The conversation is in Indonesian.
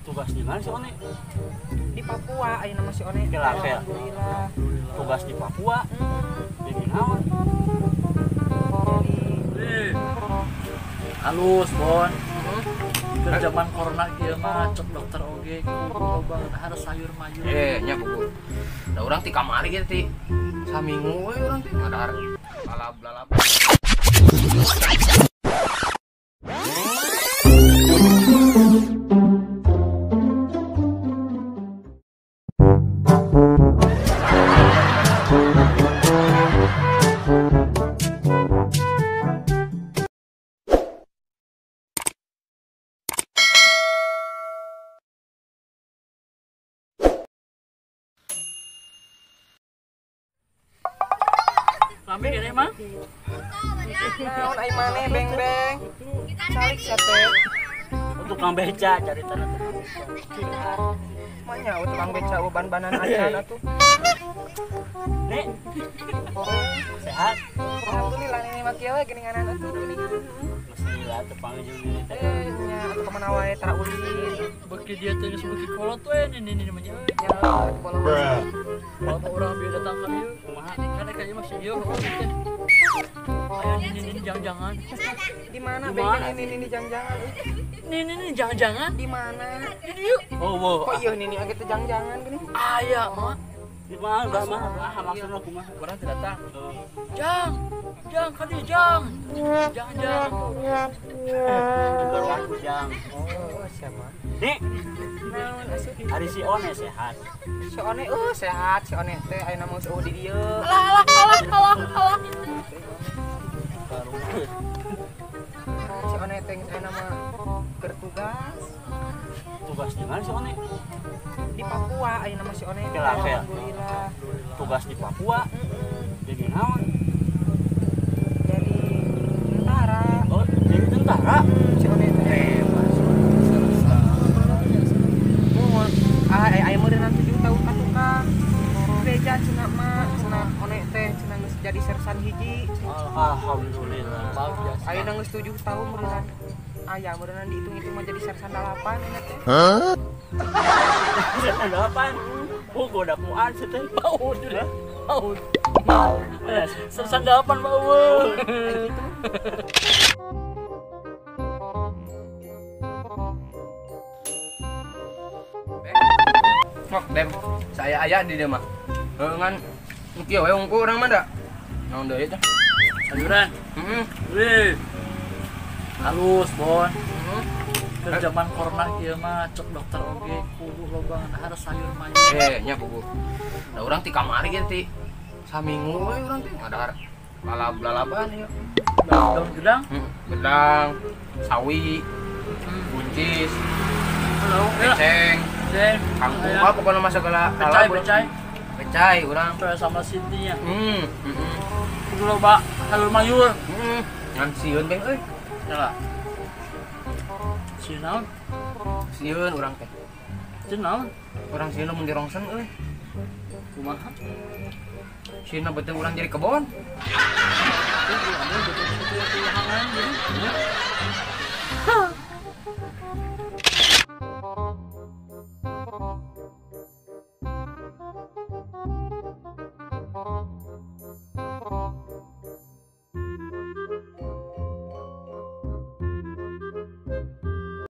Tugas di mana sih One? Di Papua ayeuna mah si One. Alhamdulillah. Tugas di Papua. Di naon? Halus, Bon. Keur zaman corona kieu mah cek dokter oge kudu loba harus sayur mayur. Nya buku. Da urang ti kamari ge ti. Saminggu we urang ti ngadahar lalab-lalab. Sampai gede mah? Naon ai mane beng-beng. Calik sia teh. Untuk Kang Beca cari tanah. Manya tukang beca ban-banan acan atuh. Nek. Sehat. Atuh nih lani mah kieu we geuninganan atuh geuningan. Mesti lah tepang jeung teh. Nya atuh kemana wae tara ulin. Beki dia teh geus beki kolot we ini namanya. Ya bola. Kalau orang bieu datang ka dieu kumaha? Kana kayaknya masih ieu teh. Aya ini jangan-jangan. Di mana beng ini jangan-jangan. Ini jangan-jangan Di mana? ini yuk. Oh, Kok ieu ini age teh jangan-jangan gini? aya mah. Di mana udah mah? Maksudna kumaha? Urang teu datang. Jang kan jang. Jangan. Bukan waktu jang. Oh, siapa? Nek, Naon asuh? hari si One sehat. Si One sehat, si One teh ayeuna mah geus di dieu. Alah. Si One teh ayeuna mah keur tugas Tugas di mana si One? di Papua ayeuna mah si One. Alhamdulillah. Tugas di Papua. Jadi naon? Jadi tentara. Oh, jadi tentara. Si One teh aya meureunna 7 tahun ka tukang beja cenah mah cenah One teh cenah geus jadi sersan hiji. Alhamdulillah. Ayeuna geus 7 tahun meureunna. Aya meureunna dihitung-hitung mah jadi sersan 8 nya teh. Ada apaan? Oh, gua udah puan teh. Paud udah. Paud. Sersan 8 Paud. Mok dem, saya aya di dieu mah. Ngan kieu we ungku urang mah da. Naon deui teh? Sayuran. Heeh. Wih. Halus, Bon. Keur zaman corona kieu mah cek dokter oge kudu loba harus sayur mayur. Nya buku. Da urang ti kamari ge ti. Saminggu we urang ti ngadahar lalab-lalaban ieu. Daun gedang. Gedang, sawi, buncis, Halo. ceng, kangkung apa pokoknya mah segala becai urang. Sama Sintinya. Heeh. Kudu loba sayur mayur. Ngan sieun beng euy. Nyala. Sieun. Sieun urang teh. Sieun. Urang sieun mun dirongsen euy. Kumaha? Sieun beuteung urang jadi kebon. Itu ada betul-betul hangan jadi.